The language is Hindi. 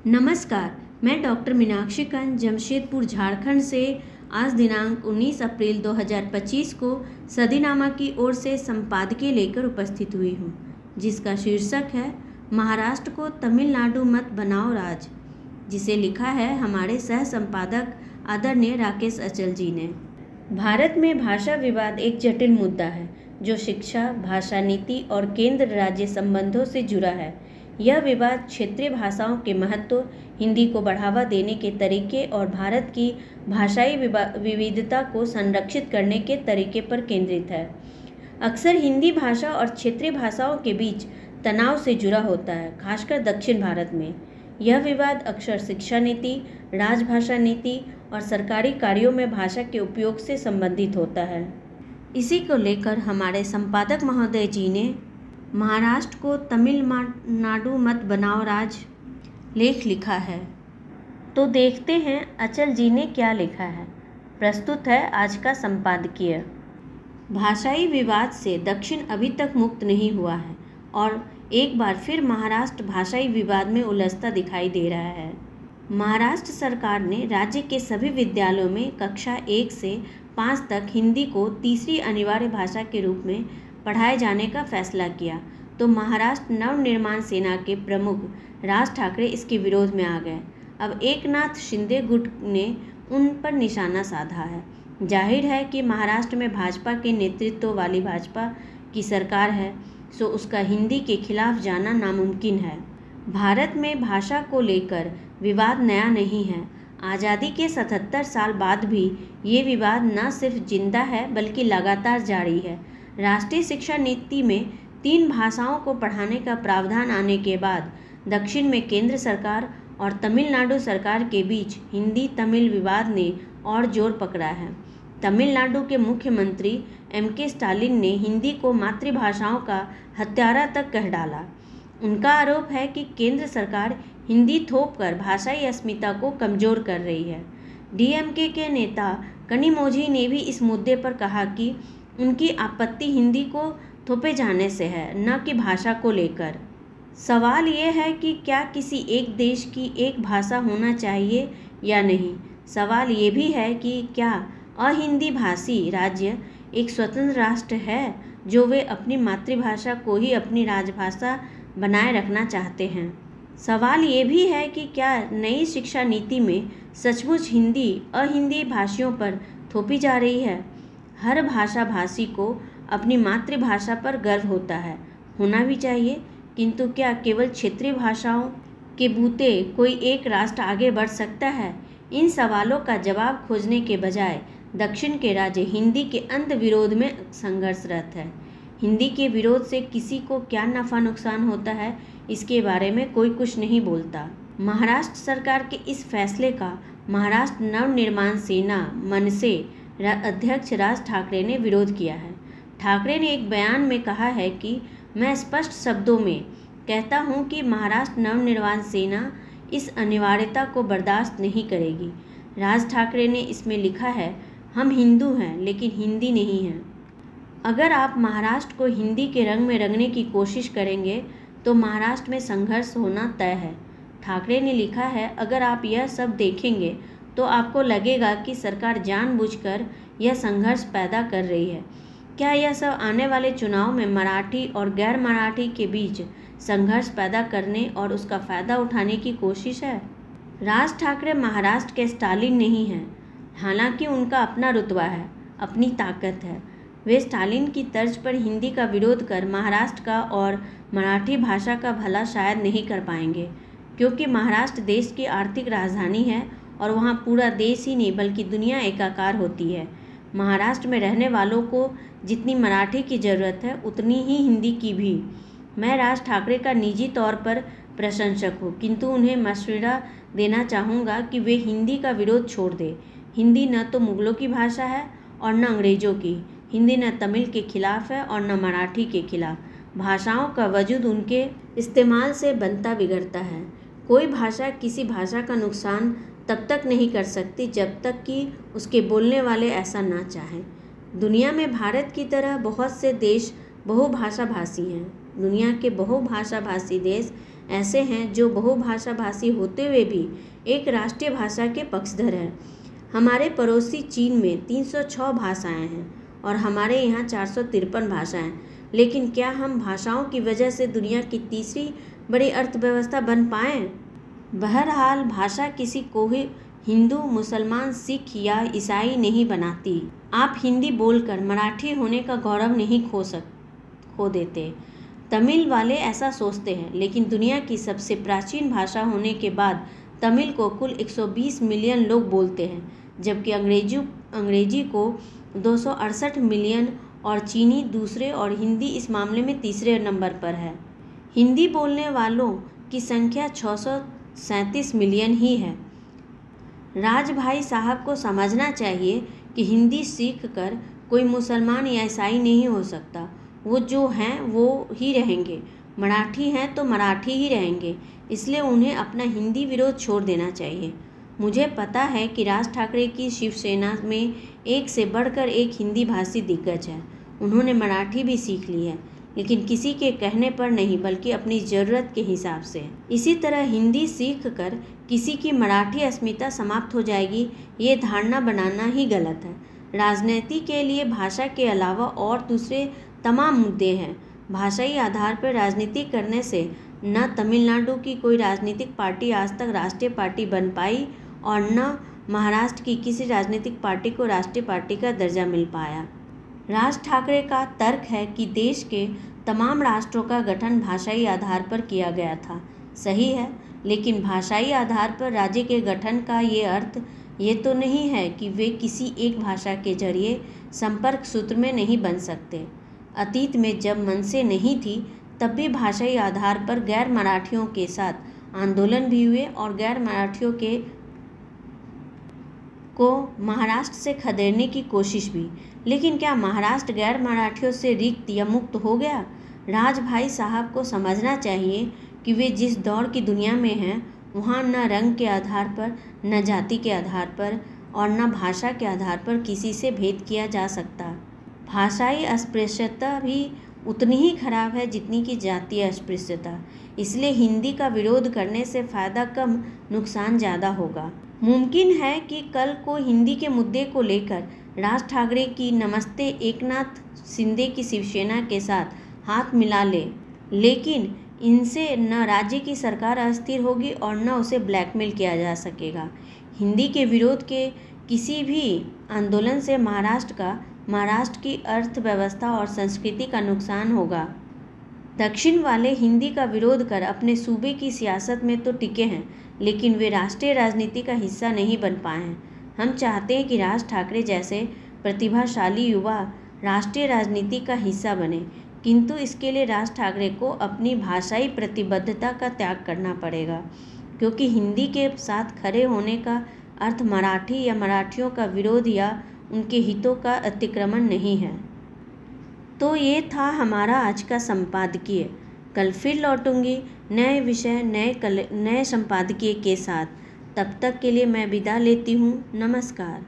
नमस्कार। मैं डॉक्टर मीनाक्षी कंज जमशेदपुर झारखंड से आज दिनांक 19 अप्रैल 2025 को सदीनामा की ओर से संपादकीय लेकर उपस्थित हुई हूँ, जिसका शीर्षक है महाराष्ट्र को तमिलनाडु मत बनाओ राज, जिसे लिखा है हमारे सह संपादक आदरणीय राकेश अचल जी ने। भारत में भाषा विवाद एक जटिल मुद्दा है जो शिक्षा, भाषा नीति और केंद्र राज्य संबंधों से जुड़ा है। यह विवाद क्षेत्रीय भाषाओं के महत्व, हिंदी को बढ़ावा देने के तरीके और भारत की भाषाई विविधता को संरक्षित करने के तरीके पर केंद्रित है। अक्सर हिंदी भाषा और क्षेत्रीय भाषाओं के बीच तनाव से जुड़ा होता है, खासकर दक्षिण भारत में। यह विवाद अक्सर शिक्षा नीति, राजभाषा नीति और सरकारी कार्यों में भाषा के उपयोग से संबंधित होता है। इसी को लेकर हमारे संपादक महोदय जी ने महाराष्ट्र को तमिलनाडु मत बनाओ राज लेख लिखा है। तो देखते हैं अचल जी ने क्या लिखा है। प्रस्तुत है आज का संपादकीय। भाषाई विवाद से दक्षिण अभी तक मुक्त नहीं हुआ है और एक बार फिर महाराष्ट्र भाषाई विवाद में उलझता दिखाई दे रहा है। महाराष्ट्र सरकार ने राज्य के सभी विद्यालयों में कक्षा 1 से 5 तक हिंदी को तीसरी अनिवार्य भाषा के रूप में पढ़ाए जाने का फैसला किया, तो महाराष्ट्र नवनिर्माण सेना के प्रमुख राज ठाकरे इसके विरोध में आ गए। अब एकनाथ शिंदे गुट ने उन पर निशाना साधा है। जाहिर है कि महाराष्ट्र में भाजपा के नेतृत्व वाली भाजपा की सरकार है, सो उसका हिंदी के खिलाफ जाना नामुमकिन है। भारत में भाषा को लेकर विवाद नया नहीं है। आज़ादी के 77 साल बाद भी ये विवाद न सिर्फ जिंदा है बल्कि लगातार जारी है। राष्ट्रीय शिक्षा नीति में 3 भाषाओं को पढ़ाने का प्रावधान आने के बाद दक्षिण में केंद्र सरकार और तमिलनाडु सरकार के बीच हिंदी तमिल विवाद ने और जोर पकड़ा है। तमिलनाडु के मुख्यमंत्री M.K. स्टालिन ने हिंदी को मातृभाषाओं का हत्यारा तक कह डाला। उनका आरोप है कि केंद्र सरकार हिंदी थोपकर भाषाई अस्मिता को कमज़ोर कर रही है। DMK के नेता कनिमोझी ने भी इस मुद्दे पर कहा कि उनकी आपत्ति हिंदी को थोपे जाने से है, न कि भाषा को लेकर। सवाल ये है कि क्या किसी एक देश की एक भाषा होना चाहिए या नहीं। सवाल ये भी है कि क्या अहिंदी भाषी राज्य एक स्वतंत्र राष्ट्र है, जो वे अपनी मातृभाषा को ही अपनी राजभाषा बनाए रखना चाहते हैं। सवाल ये भी है कि क्या नई शिक्षा नीति में सचमुच हिंदी अहिंदी भाषियों पर थोपी जा रही है। हर भाषा भाषी को अपनी मातृभाषा पर गर्व होता है, होना भी चाहिए, किंतु क्या केवल क्षेत्रीय भाषाओं के बूते कोई एक राष्ट्र आगे बढ़ सकता है। इन सवालों का जवाब खोजने के बजाय दक्षिण के राज्य हिंदी के अंत विरोध में संघर्षरत है। हिंदी के विरोध से किसी को क्या नफ़ा नुकसान होता है, इसके बारे में कोई कुछ नहीं बोलता। महाराष्ट्र सरकार के इस फैसले का महाराष्ट्र नवनिर्माण सेना मनसे अध्यक्ष राज ठाकरे ने विरोध किया है। ठाकरे ने एक बयान में कहा है कि मैं स्पष्ट शब्दों में कहता हूं कि महाराष्ट्र नवनिर्माण सेना इस अनिवार्यता को बर्दाश्त नहीं करेगी। राज ठाकरे ने इसमें लिखा है, हम हिंदू हैं लेकिन हिंदी नहीं हैं। अगर आप महाराष्ट्र को हिंदी के रंग में रंगने की कोशिश करेंगे तो महाराष्ट्र में संघर्ष होना तय है। ठाकरे ने लिखा है, अगर आप यह सब देखेंगे तो आपको लगेगा कि सरकार जानबूझकर यह संघर्ष पैदा कर रही है। क्या यह सब आने वाले चुनाव में मराठी और गैर मराठी के बीच संघर्ष पैदा करने और उसका फ़ायदा उठाने की कोशिश है। राज ठाकरे महाराष्ट्र के स्टालिन नहीं हैं, हालांकि उनका अपना रुतबा है, अपनी ताकत है। वे स्टालिन की तर्ज पर हिंदी का विरोध कर महाराष्ट्र का और मराठी भाषा का भला शायद नहीं कर पाएंगे, क्योंकि महाराष्ट्र देश की आर्थिक राजधानी है और वहाँ पूरा देश ही नहीं बल्कि दुनिया एकाकार होती है। महाराष्ट्र में रहने वालों को जितनी मराठी की ज़रूरत है उतनी ही हिंदी की भी। मैं राज ठाकरे का निजी तौर पर प्रशंसक हूँ, किंतु उन्हें मशवरा देना चाहूँगा कि वे हिंदी का विरोध छोड़ दें। हिंदी न तो मुगलों की भाषा है और न अंग्रेज़ों की। हिंदी न तमिल के खिलाफ है और न मराठी के खिलाफ। भाषाओं का वजूद उनके इस्तेमाल से बनता बिगड़ता है। कोई भाषा किसी भाषा का नुकसान तब तक नहीं कर सकती जब तक कि उसके बोलने वाले ऐसा ना चाहें। दुनिया में भारत की तरह बहुत से देश बहुभाषा भाषी हैं। दुनिया के बहुभाषा भाषी देश ऐसे हैं जो बहुभाषा भाषी होते हुए भी एक राष्ट्रीय भाषा के पक्षधर हैं। हमारे पड़ोसी चीन में 306 भाषाएं हैं और हमारे यहाँ 453 भाषाएं। लेकिन क्या हम भाषाओं की वजह से दुनिया की तीसरी बड़ी अर्थव्यवस्था बन पाए? बहरहाल, भाषा किसी को ही हिंदू, मुसलमान, सिख या ईसाई नहीं बनाती। आप हिंदी बोलकर मराठी होने का गौरव नहीं खो देते। तमिल वाले ऐसा सोचते हैं, लेकिन दुनिया की सबसे प्राचीन भाषा होने के बाद तमिल को कुल 120 मिलियन लोग बोलते हैं, जबकि अंग्रेजी को 268 मिलियन और चीनी दूसरे और हिंदी इस मामले में तीसरे नंबर पर है। हिंदी बोलने वालों की संख्या 637 मिलियन ही है। राजभाई साहब को समझना चाहिए कि हिंदी सीख कर कोई मुसलमान या ईसाई नहीं हो सकता। वो जो हैं वो ही रहेंगे। मराठी हैं तो मराठी ही रहेंगे। इसलिए उन्हें अपना हिंदी विरोध छोड़ देना चाहिए। मुझे पता है कि राज ठाकरे की शिवसेना में एक से बढ़कर एक हिंदी भाषी दिग्गज है। उन्होंने मराठी भी सीख ली है, लेकिन किसी के कहने पर नहीं, बल्कि अपनी ज़रूरत के हिसाब से। इसी तरह हिंदी सीख कर किसी की मराठी अस्मिता समाप्त हो जाएगी, ये धारणा बनाना ही गलत है। राजनीति के लिए भाषा के अलावा और दूसरे तमाम मुद्दे हैं। भाषाई आधार पर राजनीति करने से न तमिलनाडु की कोई राजनीतिक पार्टी आज तक राष्ट्रीय पार्टी बन पाई और न महाराष्ट्र की किसी राजनीतिक पार्टी को राष्ट्रीय पार्टी का दर्जा मिल पाया। राज ठाकरे का तर्क है कि देश के तमाम राष्ट्रों का गठन भाषाई आधार पर किया गया था। सही है, लेकिन भाषाई आधार पर राज्य के गठन का ये अर्थ ये तो नहीं है कि वे किसी एक भाषा के जरिए संपर्क सूत्र में नहीं बन सकते। अतीत में जब मनसे नहीं थी, तब भी भाषाई आधार पर गैर मराठियों के साथ आंदोलन भी हुए और गैर मराठियों को महाराष्ट्र से खदेड़ने की कोशिश भी। लेकिन क्या महाराष्ट्र गैर मराठियों से रिक्त या मुक्त हो गया? राजभाई साहब को समझना चाहिए कि वे जिस दौर की दुनिया में हैं, वहाँ न रंग के आधार पर, न जाति के आधार पर और न भाषा के आधार पर किसी से भेद किया जा सकता। भाषाई अस्पृश्यता भी उतनी ही खराब है जितनी कि जातीय अस्पृश्यता। इसलिए हिंदी का विरोध करने से फ़ायदा कम, नुकसान ज़्यादा होगा। मुमकिन है कि कल को हिंदी के मुद्दे को लेकर राज ठाकरे की नमस्ते एकनाथ शिंदे की शिवसेना के साथ हाथ मिला ले, लेकिन इनसे न राज्य की सरकार अस्थिर होगी और न उसे ब्लैकमेल किया जा सकेगा। हिंदी के विरोध के किसी भी आंदोलन से महाराष्ट्र की अर्थव्यवस्था और संस्कृति का नुकसान होगा। दक्षिण वाले हिंदी का विरोध कर अपने सूबे की सियासत में तो टिके हैं, लेकिन वे राष्ट्रीय राजनीति का हिस्सा नहीं बन पाए हैं। हम चाहते हैं कि राज ठाकरे जैसे प्रतिभाशाली युवा राष्ट्रीय राजनीति का हिस्सा बने, किंतु इसके लिए राज ठाकरे को अपनी भाषाई प्रतिबद्धता का त्याग करना पड़ेगा, क्योंकि हिंदी के साथ खड़े होने का अर्थ मराठी या मराठियों का विरोध या उनके हितों का अतिक्रमण नहीं है। तो ये था हमारा आज का संपादकीय। कल फिर लौटूंगी नए विषय, नए संपादकीय के साथ। तब तक के लिए मैं विदा लेती हूँ। नमस्कार।